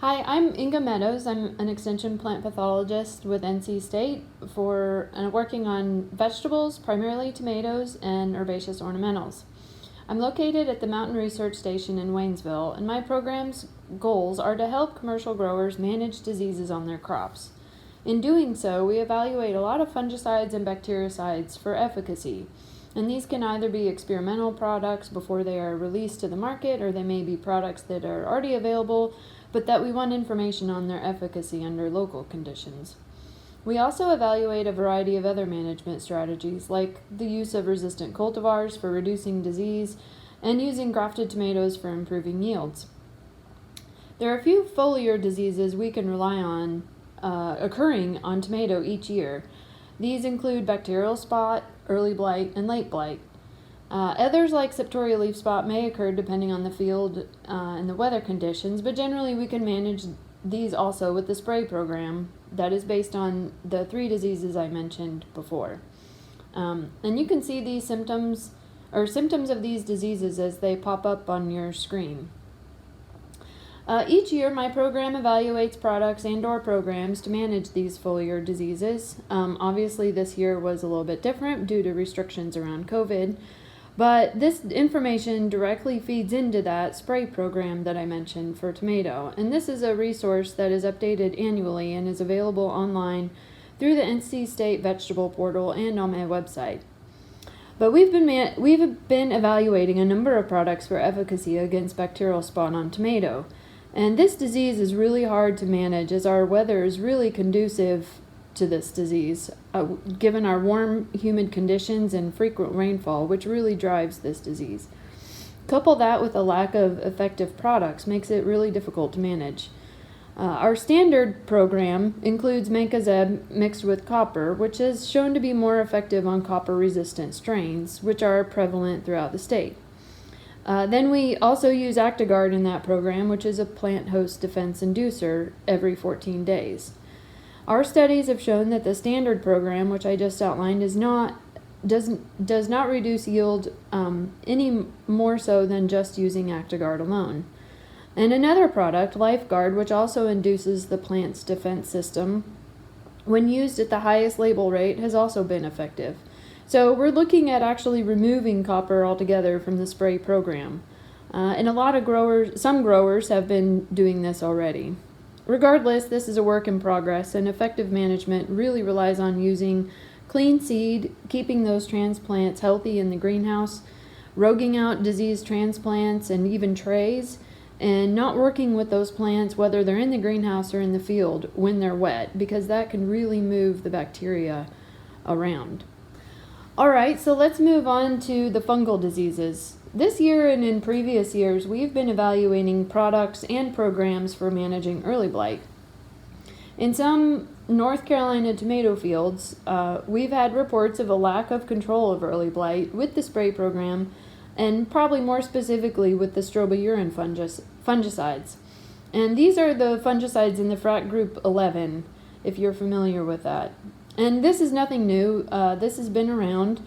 Hi, I'm Inga Meadows. I'm an extension plant pathologist with NC State working on vegetables, primarily tomatoes and herbaceous ornamentals. I'm located at the Mountain Research Station in Waynesville, and my program's goals are to help commercial growers manage diseases on their crops. In doing so, we evaluate a lot of fungicides and bactericides for efficacy, and these can either be experimental products before they are released to the market, or they may be products that are already available, but that we want information on their efficacy under local conditions. We also evaluate a variety of other management strategies, like the use of resistant cultivars for reducing disease and using grafted tomatoes for improving yields. There are a few foliar diseases we can rely on occurring on tomato each year. These include bacterial spot, early blight, and late blight. Others like septoria leaf spot may occur depending on the field and the weather conditions, but generally we can manage these also with the spray program that is based on the 3 diseases I mentioned before. And you can see these symptoms of these diseases as they pop up on your screen. Each year, my program evaluates products and/or programs to manage these foliar diseases. Obviously, this year was a little bit different due to restrictions around COVID, but this information directly feeds into that spray program that I mentioned for tomato. And this is a resource that is updated annually and is available online through the NC State Vegetable Portal and on my website. But we've been evaluating a number of products for efficacy against bacterial spot on tomato. And this disease is really hard to manage as our weather is really conducive to this disease, given our warm, humid conditions and frequent rainfall, which really drives this disease. Couple that with a lack of effective products makes it really difficult to manage. Our standard program includes mancozeb mixed with copper, which is shown to be more effective on copper-resistant strains, which are prevalent throughout the state. Then we also use Actigard in that program, which is a plant host defense inducer, every 14 days. Our studies have shown that the standard program, which I just outlined, does not reduce yield any more so than just using Actigard alone. And another product, LifeGuard, which also induces the plant's defense system, when used at the highest label rate, has also been effective. So we're looking at actually removing copper altogether from the spray program. And some growers have been doing this already. Regardless, this is a work in progress, and effective management really relies on using clean seed, keeping those transplants healthy in the greenhouse, roguing out diseased transplants and even trays, and not working with those plants whether they're in the greenhouse or in the field when they're wet, because that can really move the bacteria around. Alright, so let's move on to the fungal diseases. This year and in previous years, we've been evaluating products and programs for managing early blight. In some North Carolina tomato fields, we've had reports of a lack of control of early blight with the spray program, and probably more specifically with the strobilurin fungicides. And these are the fungicides in the FRAC group 11, if you're familiar with that. And this is nothing new. This has been around.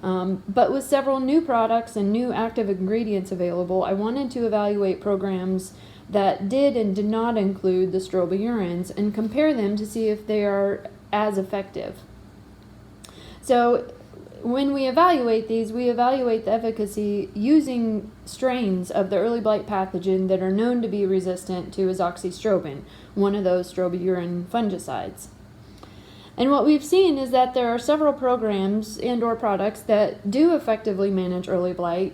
But with several new products and new active ingredients available, I wanted to evaluate programs that did and did not include the strobilurins and compare them to see if they are as effective. So when we evaluate these, we evaluate the efficacy using strains of the early blight pathogen that are known to be resistant to azoxystrobin, one of those strobilurin fungicides. And what we've seen is that there are several programs and/or products that do effectively manage early blight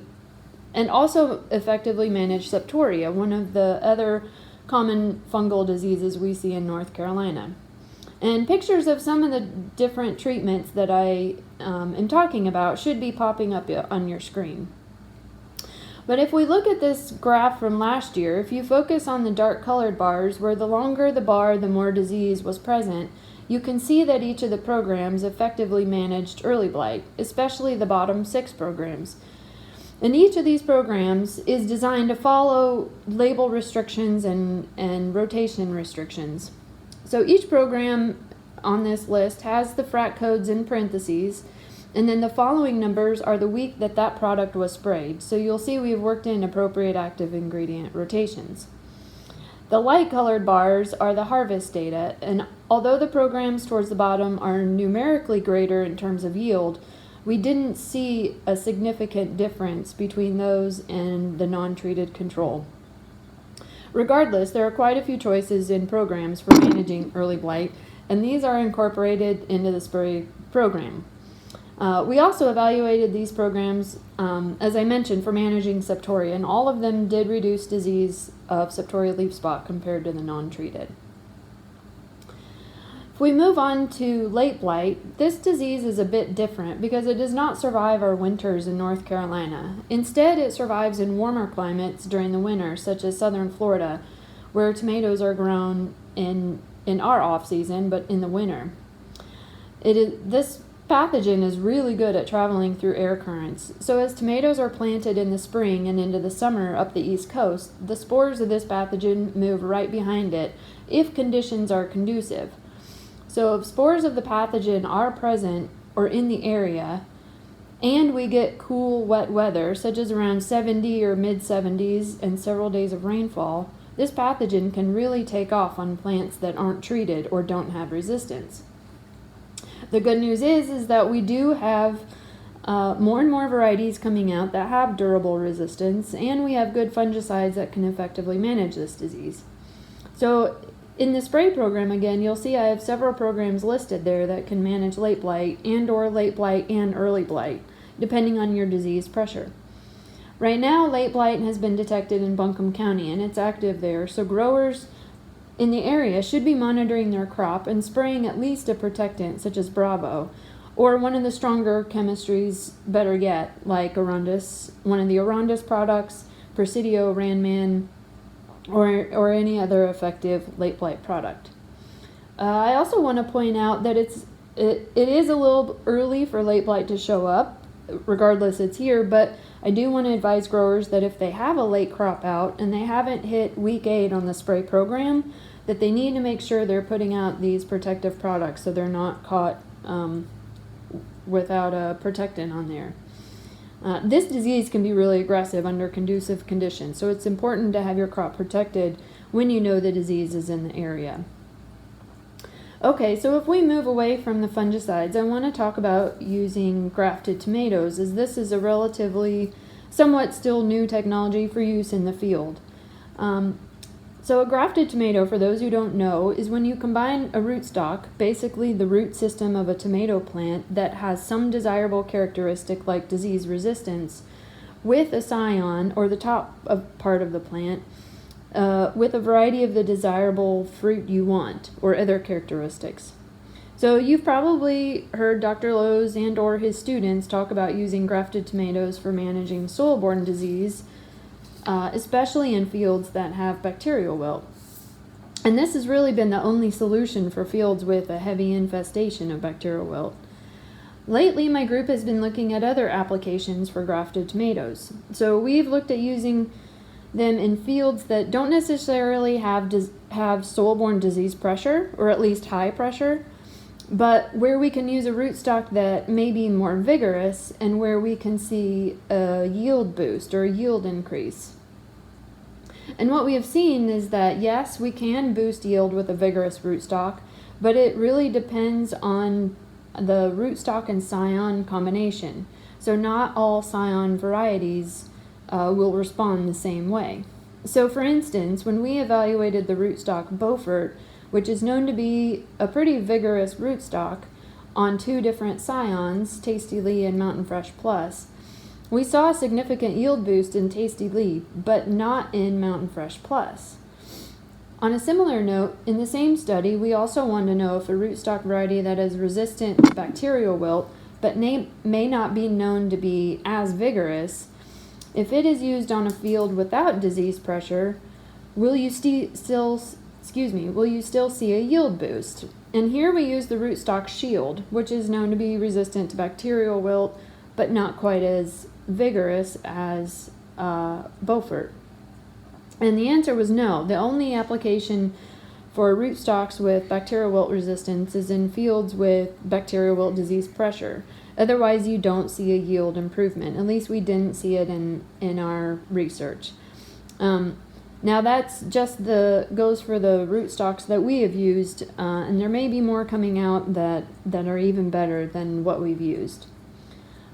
and also effectively manage septoria, one of the other common fungal diseases we see in North Carolina. And pictures of some of the different treatments that I am talking about should be popping up on your screen. But if we look at this graph from last year, if you focus on the dark colored bars, where the longer the bar, the more disease was present, you can see that each of the programs effectively managed early blight, especially the bottom 6 programs. And each of these programs is designed to follow label restrictions and rotation restrictions. So each program on this list has the FRAC codes in parentheses, and then the following numbers are the week that that product was sprayed. So you'll see we've worked in appropriate active ingredient rotations. The light-colored bars are the harvest data, and although the programs towards the bottom are numerically greater in terms of yield, we didn't see a significant difference between those and the non-treated control. Regardless, there are quite a few choices in programs for managing early blight, and these are incorporated into the spray program. We also evaluated these programs, as I mentioned, for managing septoria, and all of them did reduce disease of septoria leaf spot compared to the non-treated. If we move on to late blight, this disease is a bit different because it does not survive our winters in North Carolina. Instead, it survives in warmer climates during the winter, such as southern Florida, where tomatoes are grown in our off-season, but in the winter. This pathogen is really good at traveling through air currents. So as tomatoes are planted in the spring and into the summer up the East Coast, the spores of this pathogen move right behind it if conditions are conducive. So if spores of the pathogen are present or in the area, and we get cool, wet weather, such as around 70 or mid-70s and several days of rainfall, this pathogen can really take off on plants that aren't treated or don't have resistance. The good news is that we do have more and more varieties coming out that have durable resistance, and we have good fungicides that can effectively manage this disease. So in the spray program, again, you'll see I have several programs listed there that can manage late blight and/or late blight and early blight, depending on your disease pressure. Right now, late blight has been detected in Buncombe County, and it's active there, so growers in the area should be monitoring their crop and spraying at least a protectant, such as Bravo, or one of the stronger chemistries, better yet, like Arundus, one of the Arundus products, Presidio, Ranman, or any other effective late blight product. I also want to point out that it is a little early for late blight to show up. Regardless, it's here, but I do want to advise growers that if they have a late crop out and they haven't hit week 8 on the spray program, that they need to make sure they're putting out these protective products so they're not caught without a protectant on there. This disease can be really aggressive under conducive conditions, so it's important to have your crop protected when you know the disease is in the area. Okay, so if we move away from the fungicides, I want to talk about using grafted tomatoes, as this is a relatively, somewhat still new technology for use in the field. So a grafted tomato, for those who don't know, is when you combine a rootstock, basically the root system of a tomato plant that has some desirable characteristic like disease resistance, with a scion, or the top part of the plant, with a variety of the desirable fruit you want, or other characteristics. So you've probably heard Dr. Lowe's and or his students talk about using grafted tomatoes for managing soil-borne disease, especially in fields that have bacterial wilt. And this has really been the only solution for fields with a heavy infestation of bacterial wilt. Lately, my group has been looking at other applications for grafted tomatoes. So we've looked at using them in fields that don't necessarily have soil-borne disease pressure, or at least high pressure, but where we can use a rootstock that may be more vigorous and where we can see a yield boost or a yield increase. And what we have seen is that, yes, we can boost yield with a vigorous rootstock, but it really depends on the rootstock and scion combination. So not all scion varieties will respond the same way. So for instance, when we evaluated the rootstock Beaufort, which is known to be a pretty vigorous rootstock, on 2 different scions, Tasty Lee and Mountain Fresh Plus, we saw a significant yield boost in Tasty Lee, but not in Mountain Fresh Plus. On a similar note, in the same study, we also wanted to know if a rootstock variety that is resistant to bacterial wilt, but may not be known to be as vigorous, if it is used on a field without disease pressure, will you still see a yield boost? And here we use the rootstock Shield, which is known to be resistant to bacterial wilt, but not quite as vigorous as Beaufort. And the answer was no. The only application for rootstocks with bacterial wilt resistance is in fields with bacterial wilt disease pressure. Otherwise, you don't see a yield improvement. At least we didn't see it in our research. Now that's just goes for the rootstocks that we have used, and there may be more coming out that are even better than what we've used.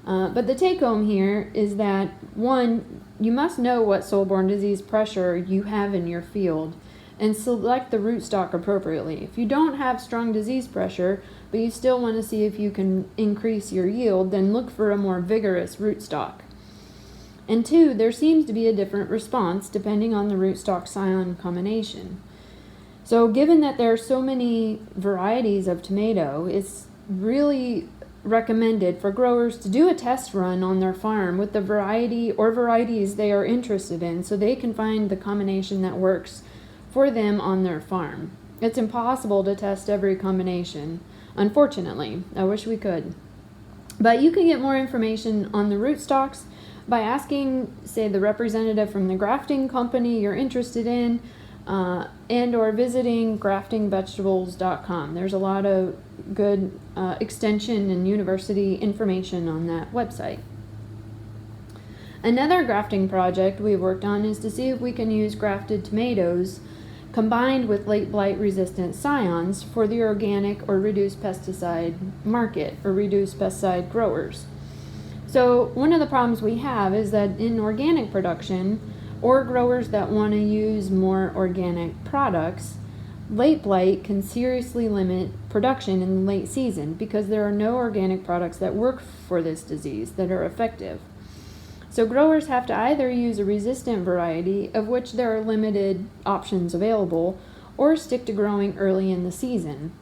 But the take home here is that, one, you must know what soil-borne disease pressure you have in your field and select the rootstock appropriately. If you don't have strong disease pressure, but you still want to see if you can increase your yield, then look for a more vigorous rootstock. And two, there seems to be a different response depending on the rootstock scion combination. So given that there are so many varieties of tomato, it's really recommended for growers to do a test run on their farm with the variety or varieties they are interested in, so they can find the combination that works for them on their farm. It's impossible to test every combination, unfortunately. I wish we could. But you can get more information on the rootstocks by asking, say, the representative from the grafting company you're interested in, and or visiting graftingvegetables.com. There's a lot of good extension and university information on that website. Another grafting project we worked on is to see if we can use grafted tomatoes combined with late blight resistant scions for the organic or reduced pesticide market or reduced pesticide growers. So one of the problems we have is that in organic production, or growers that want to use more organic products, late blight can seriously limit production in the late season because there are no organic products that work for this disease that are effective. So growers have to either use a resistant variety, of which there are limited options available, or stick to growing early in the season.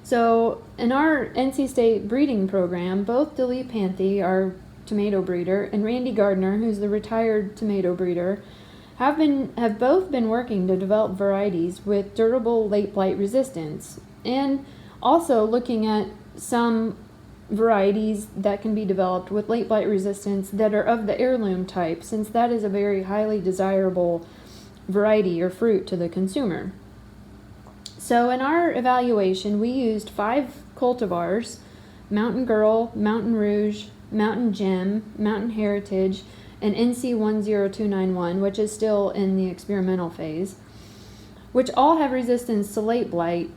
So in our NC State breeding program, both Dilly Panthy, our tomato breeder, and Randy Gardner, who's the retired tomato breeder, have both been working to develop varieties with durable late blight resistance, and also looking at some varieties that can be developed with late blight resistance that are of the heirloom type, since that is a very highly desirable variety or fruit to the consumer. So in our evaluation, we used 5 cultivars: Mountain Girl, Mountain Rouge, Mountain Gem, Mountain Heritage, and NC10291, which is still in the experimental phase, which all have resistance to late blight,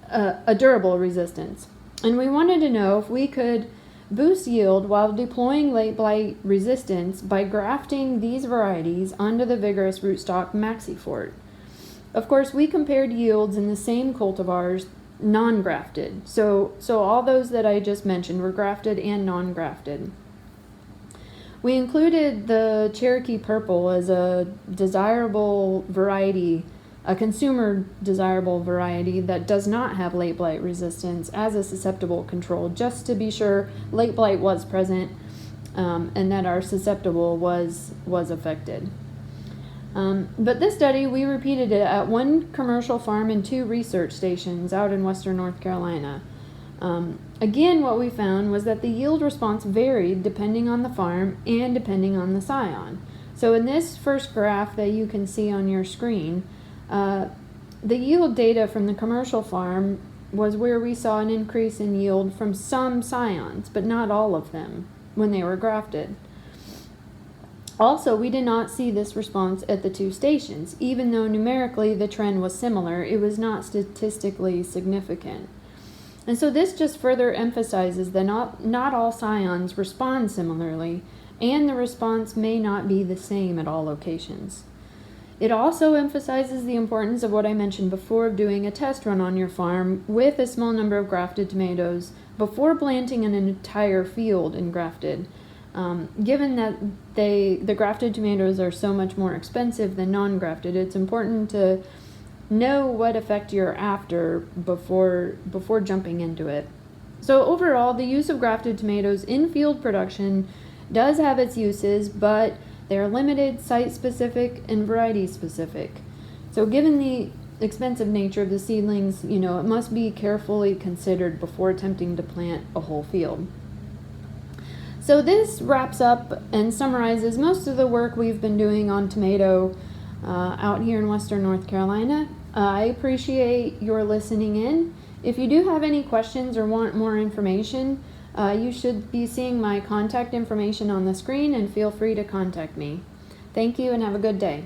a durable resistance. And we wanted to know if we could boost yield while deploying late blight resistance by grafting these varieties onto the vigorous rootstock Maxifort. Of course, we compared yields in the same cultivars non-grafted. So all those that I just mentioned were grafted and non-grafted. We included the Cherokee Purple as a desirable variety, a consumer desirable variety that does not have late blight resistance, as a susceptible control, just to be sure late blight was present, and that our susceptible was affected. But this study, we repeated it at 1 commercial farm and 2 research stations out in western North Carolina. Again, what we found was that the yield response varied depending on the farm and depending on the scion. So in this first graph that you can see on your screen, the yield data from the commercial farm was where we saw an increase in yield from some scions, but not all of them when they were grafted. Also, we did not see this response at the 2 stations. Even though numerically the trend was similar, it was not statistically significant. And so this just further emphasizes that not all scions respond similarly, and the response may not be the same at all locations. It also emphasizes the importance of what I mentioned before of doing a test run on your farm with a small number of grafted tomatoes before planting an entire field in grafted. Given that the grafted tomatoes are so much more expensive than non-grafted, it's important to know what effect you're after before jumping into it. So overall, the use of grafted tomatoes in field production does have its uses, but they are limited, site-specific, and variety-specific. So given the expensive nature of the seedlings, it must be carefully considered before attempting to plant a whole field. So this wraps up and summarizes most of the work we've been doing on tomato out here in western North Carolina. I appreciate your listening in. If you do have any questions or want more information, you should be seeing my contact information on the screen, and feel free to contact me. Thank you and have a good day.